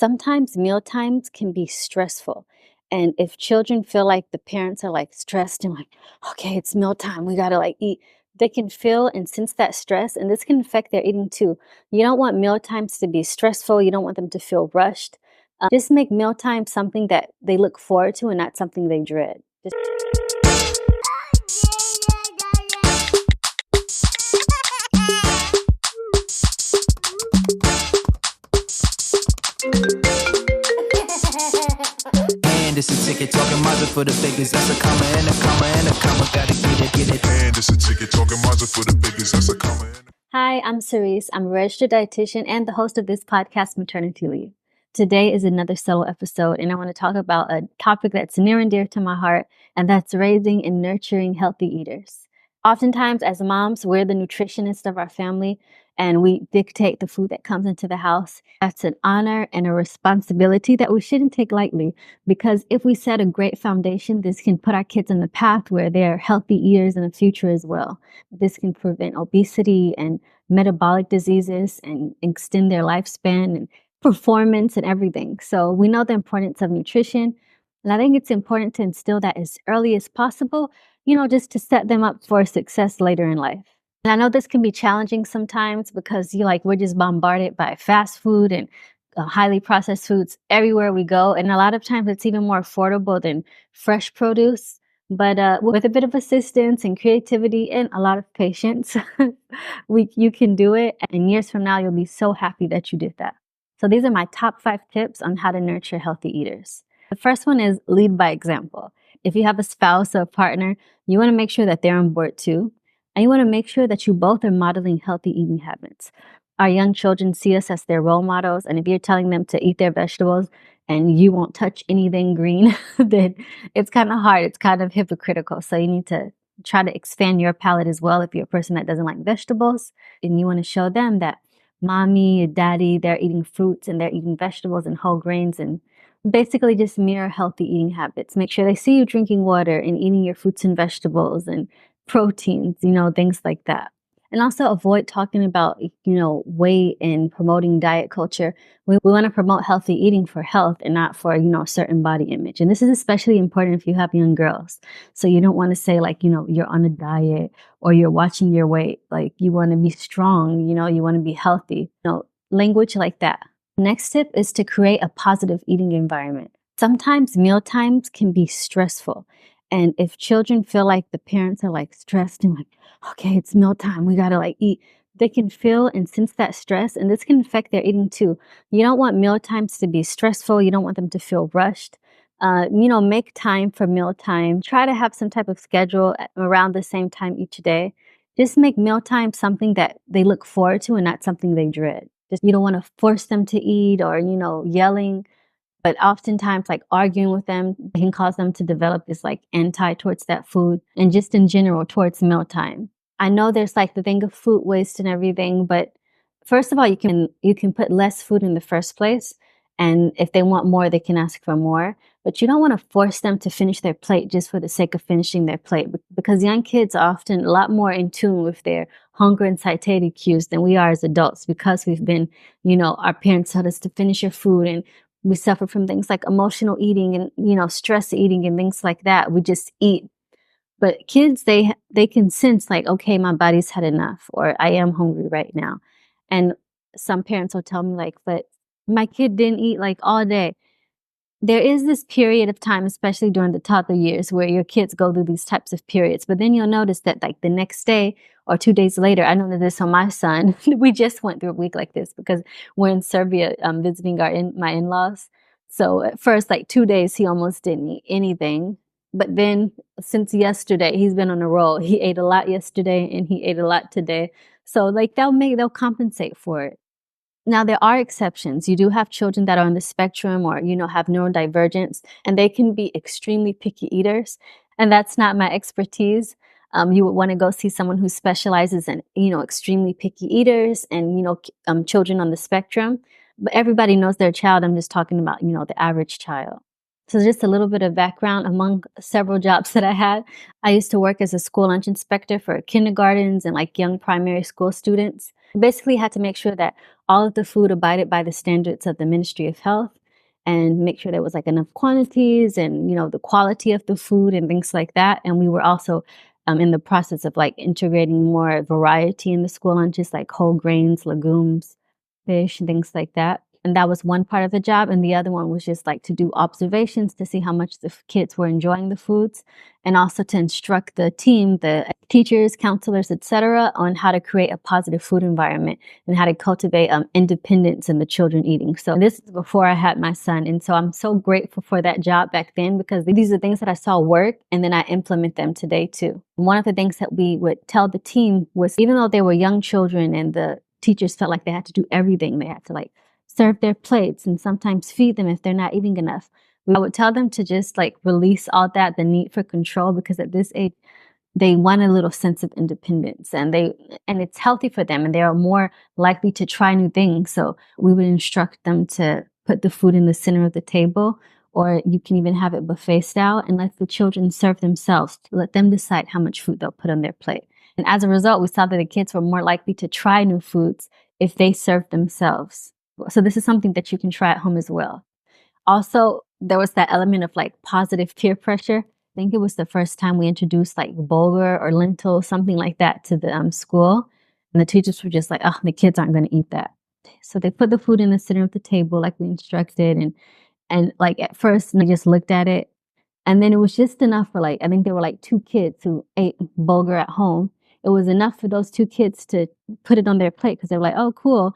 Sometimes meal times can be stressful. And if children feel like the parents are like stressed and like, okay, it's meal time, we gotta like eat, they can feel and sense that stress, and this can affect their eating too. You don't want meal times to be stressful, you don't want them to feel rushed. Just make mealtime something that they look forward to and not something they dread. And it's a ticket talking Mazda for the figures. That's a comma and a comma and a comma. Gotta get it. And it's a ticket talking Mazda for the figures. That's a comma and a... Hi, I'm Sarice. I'm a registered dietitian and the host of this podcast, Maternity Leave. Today is another solo episode, and I want to talk about a topic that's near and dear to my heart, and that's raising and nurturing healthy eaters. Oftentimes, as moms, we're the nutritionist of our family, and we dictate the food that comes into the house. That's an honor and a responsibility that we shouldn't take lightly, because if we set a great foundation, this can put our kids in the path where they're healthy eaters in the future as well. This can prevent obesity and metabolic diseases and extend their lifespan and performance and everything. So we know the importance of nutrition. And I think it's important to instill that as early as possible, just to set them up for success later in life. And I know this can be challenging sometimes because we're just bombarded by fast food and highly processed foods everywhere we go. And a lot of times it's even more affordable than fresh produce. But with a bit of assistance and creativity and a lot of patience, you can do it. And years from now, you'll be so happy that you did that. So these are my top 5 tips on how to nurture healthy eaters. The first one is lead by example. If you have a spouse or a partner, you want to make sure that they're on board too. And you want to make sure that you both are modeling healthy eating habits. Our young children see us as their role models. And if you're telling them to eat their vegetables and you won't touch anything green, then it's kind of hard. It's kind of hypocritical. So you need to try to expand your palate as well if you're a person that doesn't like vegetables. And you want to show them that mommy, daddy, they're eating fruits and they're eating vegetables and whole grains, and basically just mirror healthy eating habits. Make sure they see you drinking water and eating your fruits and vegetables and proteins, things like that. And also avoid talking about, weight and promoting diet culture. We want to promote healthy eating for health and not for, a certain body image. And this is especially important if you have young girls. So you don't want to say you're on a diet or you're watching your weight. You want to be strong, you want to be healthy, language like that. Next tip is to create a positive eating environment. Sometimes meal times can be stressful. And if children feel like the parents are stressed and okay, it's meal time, we gotta eat, they can feel and sense that stress, and this can affect their eating too. You don't want meal times to be stressful. You don't want them to feel rushed. Make time for meal time. Try to have some type of schedule around the same time each day. Just make meal time something that they look forward to and not something they dread. You don't want to force them to eat or, yelling. But oftentimes, arguing with them can cause them to develop this anti towards that food and just in general towards mealtime. I know there's the thing of food waste and everything, but first of all, you can put less food in the first place. And if they want more, they can ask for more. But you don't want to force them to finish their plate just for the sake of finishing their plate, because young kids are often a lot more in tune with their hunger and satiety cues than we are as adults, because we've been, our parents told us to finish your food, and we suffer from things like emotional eating and, stress eating and things like that. We just eat. But kids, they can sense okay, my body's had enough, or I am hungry right now. And some parents will tell me but my kid didn't eat all day. There is this period of time, especially during the toddler years, where your kids go through these types of periods. But then you'll notice that the next day or 2 days later, I know that this on my son, we just went through a week like this because we're in Serbia visiting my in-laws. So at first, 2 days, he almost didn't eat anything. But then since yesterday, he's been on a roll. He ate a lot yesterday and he ate a lot today. So they'll compensate for it. Now, there are exceptions. You do have children that are on the spectrum or, have neurodivergence, and they can be extremely picky eaters. And that's not my expertise. You would want to go see someone who specializes in, extremely picky eaters and, children on the spectrum. But everybody knows their child. I'm just talking about, the average child. So just a little bit of background. Among several jobs that I had, I used to work as a school lunch inspector for kindergartens and young primary school students. Basically had to make sure that all of the food abided by the standards of the Ministry of Health and make sure there was like enough quantities and, the quality of the food and things like that. And we were also in the process of like integrating more variety in the school lunches, like whole grains, legumes, fish, and things like that. And that was one part of the job. And the other one was just like to do observations to see how much the kids were enjoying the foods, and also to instruct the team, the teachers, counselors, etc., on how to create a positive food environment and how to cultivate independence in the children eating. So this is before I had my son. And so I'm so grateful for that job back then, because these are things that I saw work and then I implement them today too. One of the things that we would tell the team was, even though they were young children and the teachers felt like they had to do everything, they had to like serve their plates and sometimes feed them if they're not eating enough, I would tell them to just like release all that, the need for control, because at this age, they want a little sense of independence, and it's healthy for them, and they are more likely to try new things. So we would instruct them to put the food in the center of the table, or you can even have it buffet style and let the children serve themselves. Let them decide how much food they'll put on their plate. And as a result, we saw that the kids were more likely to try new foods if they served themselves. So this is something that you can try at home as well. Also, there was that element of like positive peer pressure. I think it was the first time we introduced like bulgur or lentil, something like that, to the school. And the teachers were just like, oh, the kids aren't going to eat that. So they put the food in the center of the table like we instructed. And like at first, they just looked at it. And then it was just enough for like, I think there were like 2 kids who ate bulgur at home. It was enough for those 2 kids to put it on their plate because they were like, oh, cool.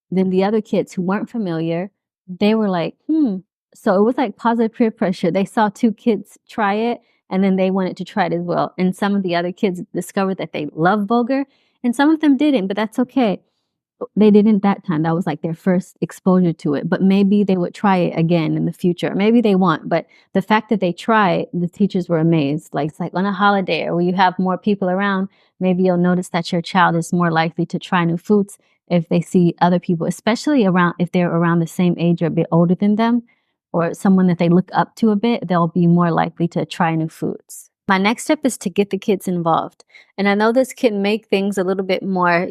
Then the other kids who weren't familiar, they were like, So it was like positive peer pressure. They saw 2 kids try it, and then they wanted to try it as well. And some of the other kids discovered that they love bulgur, and some of them didn't, but that's okay. They didn't that time. That was like their first exposure to it. But maybe they would try it again in the future. Maybe they won't. But the fact that they try, the teachers were amazed. Like it's like on a holiday or when you have more people around, maybe you'll notice that your child is more likely to try new foods if they see other people, especially around if they're around the same age or a bit older than them, or someone that they look up to a bit, they'll be more likely to try new foods. My next step is to get the kids involved. And I know this can make things a little bit more,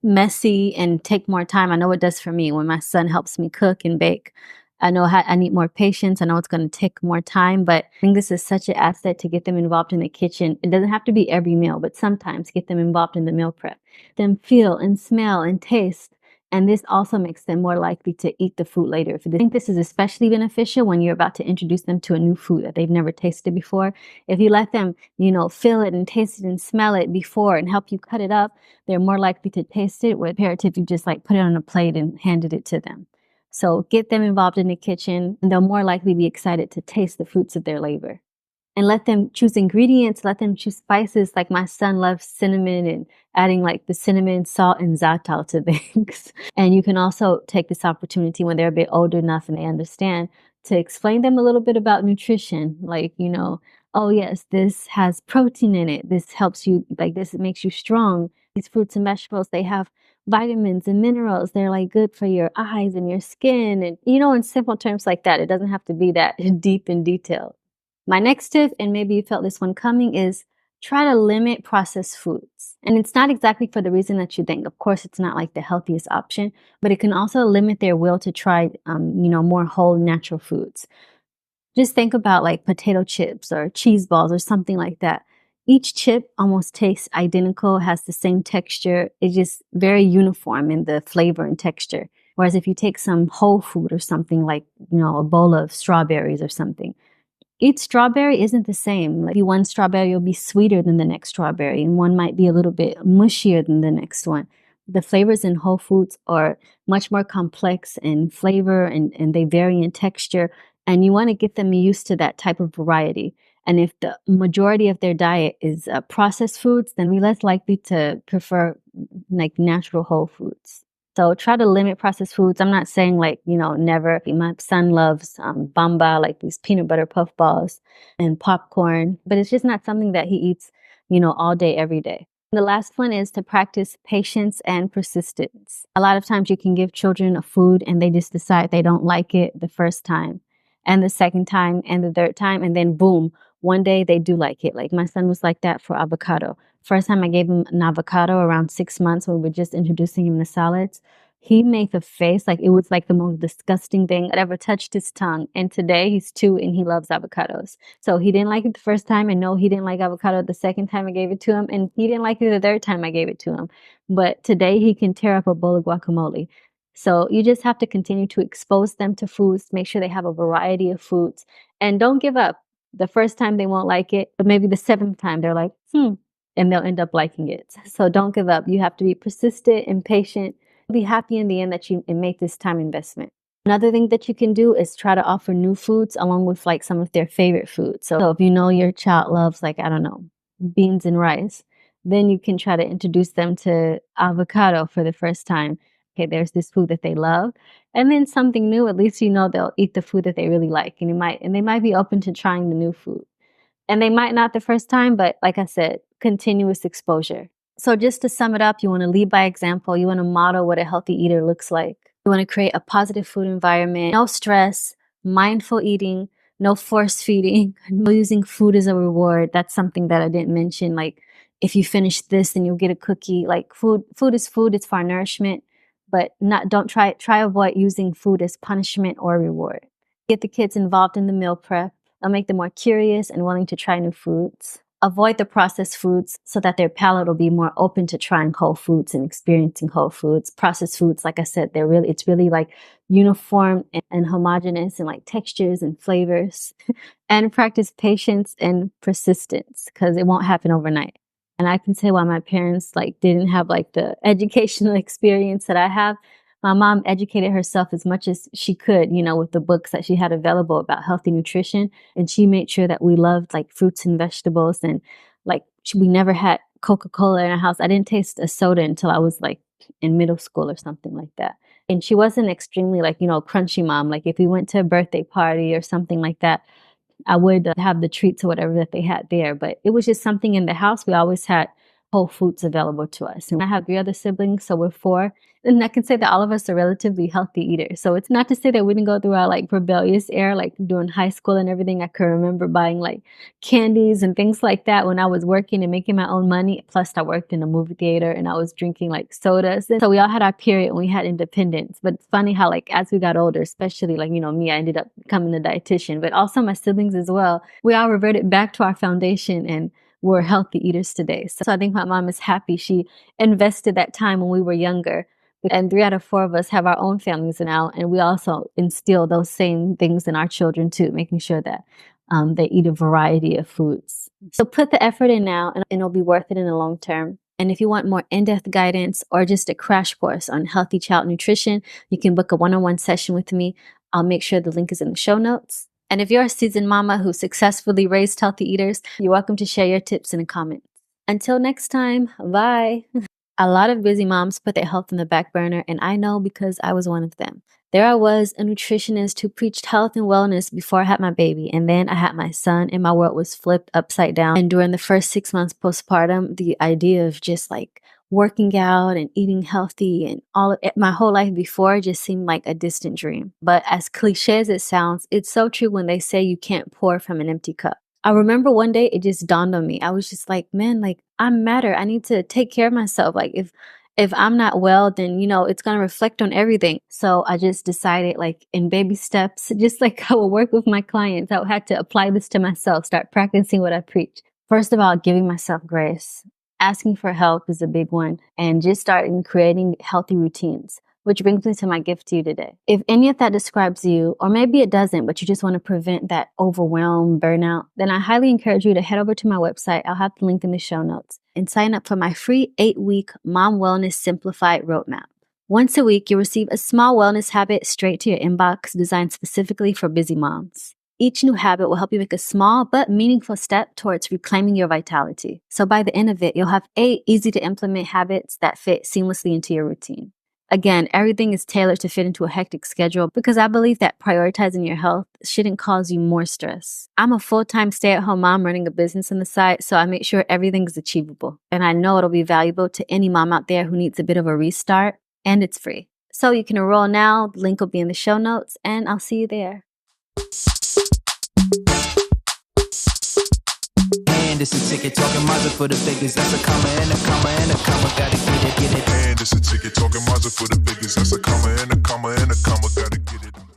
messy and take more time. I know it does for me when my son helps me cook and bake. I know I need more patience. I know it's going to take more time, but I think this is such an asset to get them involved in the kitchen. It doesn't have to be every meal, but sometimes get them involved in the meal prep. Them feel and smell and taste. And this also makes them more likely to eat the food later. I think this is especially beneficial when you're about to introduce them to a new food that they've never tasted before. If you let them, feel it and taste it and smell it before and help you cut it up, they're more likely to taste it, compared to if you just like put it on a plate and handed it to them. So get them involved in the kitchen, and they'll more likely be excited to taste the fruits of their labor. And let them choose ingredients, let them choose spices. Like my son loves cinnamon and adding like the cinnamon, salt, and za'atar to things. And you can also take this opportunity when they're a bit older enough and they understand to explain them a little bit about nutrition. Like, oh yes, this has protein in it. This helps you, like this makes you strong. These fruits and vegetables, they have vitamins and minerals. They're like good for your eyes and your skin. And, in simple terms like that, it doesn't have to be that deep and detailed. My next tip, and maybe you felt this one coming, is try to limit processed foods. And it's not exactly for the reason that you think. Of course, it's not like the healthiest option, but it can also limit their will to try, more whole natural foods. Just think about like potato chips or cheese balls or something like that. Each chip almost tastes identical, has the same texture. It's just very uniform in the flavor and texture. Whereas if you take some whole food or something like, a bowl of strawberries or something, each strawberry isn't the same. Like one strawberry will be sweeter than the next strawberry, and one might be a little bit mushier than the next one. The flavors in whole foods are much more complex in flavor and they vary in texture. And you want to get them used to that type of variety. And if the majority of their diet is processed foods, then we're less likely to prefer like natural whole foods. So try to limit processed foods. I'm not saying like, never. My son loves bamba, like these peanut butter puff balls and popcorn, but it's just not something that he eats, all day, every day. And the last one is to practice patience and persistence. A lot of times you can give children a food and they just decide they don't like it the first time and the second time and the third time, and then boom, one day they do like it. Like my son was like that for avocado. First time I gave him an avocado around 6 months when we were just introducing him to salads. He made the face like it was like the most disgusting thing that ever touched his tongue. And today he's 2 and he loves avocados. So he didn't like it the first time, and no, he didn't like avocado the second time I gave it to him, and he didn't like it the third time I gave it to him. But today he can tear up a bowl of guacamole. So you just have to continue to expose them to foods, make sure they have a variety of foods, and don't give up. The first time they won't like it, but maybe the 7th time they're like, and they'll end up liking it. So don't give up. You have to be persistent and patient. Be happy in the end that you make this time investment. Another thing that you can do is try to offer new foods along with like some of their favorite foods. So if you know your child loves like, I don't know, beans and rice, then you can try to introduce them to avocado for the first time. Okay, there's this food that they love. And then something new, at least you know they'll eat the food that they really like. And they might be open to trying the new food. And they might not the first time, but like I said, continuous exposure. So just to sum it up, you want to lead by example. You want to model what a healthy eater looks like. You want to create a positive food environment, no stress, mindful eating, no force feeding, no using food as a reward. That's something that I didn't mention. Like if you finish this, then you'll get a cookie. Like food is food. It's for nourishment, but don't try avoid using food as punishment or reward. Get the kids involved in the meal prep. It'll make them more curious and willing to try new foods. Avoid the processed foods so that their palate will be more open to trying whole foods and experiencing whole foods. Processed foods, like I said, it's really like uniform and homogeneous in like textures and flavors. And practice patience and persistence because it won't happen overnight. And I can say why my parents like didn't have like the educational experience that I have. My mom educated herself as much as she could, with the books that she had available about healthy nutrition. And she made sure that we loved like fruits and vegetables. And like we never had Coca-Cola in our house. I didn't taste a soda until I was like in middle school or something like that. And she wasn't extremely like, crunchy mom. Like if we went to a birthday party or something like that, I would have the treats or whatever that they had there. But it was just something in the house. We always had whole foods available to us. And I have 3 other siblings, so we're 4. And I can say that all of us are relatively healthy eaters. So it's not to say that we didn't go through our like rebellious era, like during high school and everything. I can remember buying like candies and things like that when I was working and making my own money. Plus I worked in a movie theater and I was drinking like sodas. And so we all had our period when we had independence. But it's funny how like as we got older, especially like, me, I ended up becoming a dietitian, but also my siblings as well. We all reverted back to our foundation and we're healthy eaters today. So I think my mom is happy she invested that time when we were younger. And 3 out of 4 of us have our own families now. And we also instill those same things in our children too, making sure that they eat a variety of foods. So put the effort in now and it'll be worth it in the long term. And if you want more in-depth guidance or just a crash course on healthy child nutrition, you can book a one-on-one session with me. I'll make sure the link is in the show notes. And if you're a seasoned mama who successfully raised healthy eaters, you're welcome to share your tips in the comments. Until next time, bye. A lot of busy moms put their health on the back burner, and I know because I was one of them. There I was, a nutritionist who preached health and wellness before I had my baby, and then I had my son, and my world was flipped upside down. And during the first 6 months postpartum, the idea of just like working out and eating healthy and all of it, my whole life before just seemed like a distant dream. But as cliche as it sounds, it's so true when they say you can't pour from an empty cup. I remember one day it just dawned on me. I was just like, man, like I matter. I need to take care of myself. Like if I'm not well, then, it's going to reflect on everything. So I just decided like in baby steps, just like I would work with my clients, I had to apply this to myself, start practicing what I preach. First of all, giving myself grace. Asking for help is a big one. And just starting creating healthy routines. Which brings me to my gift to you today. If any of that describes you, or maybe it doesn't, but you just want to prevent that overwhelm, burnout, then I highly encourage you to head over to my website. I'll have the link in the show notes and sign up for my free 8-week Mom Wellness Simplified Roadmap. Once a week, you'll receive a small wellness habit straight to your inbox designed specifically for busy moms. Each new habit will help you make a small but meaningful step towards reclaiming your vitality. So by the end of it, you'll have 8 easy to implement habits that fit seamlessly into your routine. Again, everything is tailored to fit into a hectic schedule because I believe that prioritizing your health shouldn't cause you more stress. I'm a full-time stay-at-home mom running a business on the side, so I make sure everything is achievable. And I know it'll be valuable to any mom out there who needs a bit of a restart, and it's free. So you can enroll now, the link will be in the show notes, and I'll see you there. And it's a ticket talking Mazda for the figures. That's a comma and a comma and a comma. Gotta get it. And it's a ticket talking Mazda for the figures. That's a comma and a comma and a comma. Gotta get it.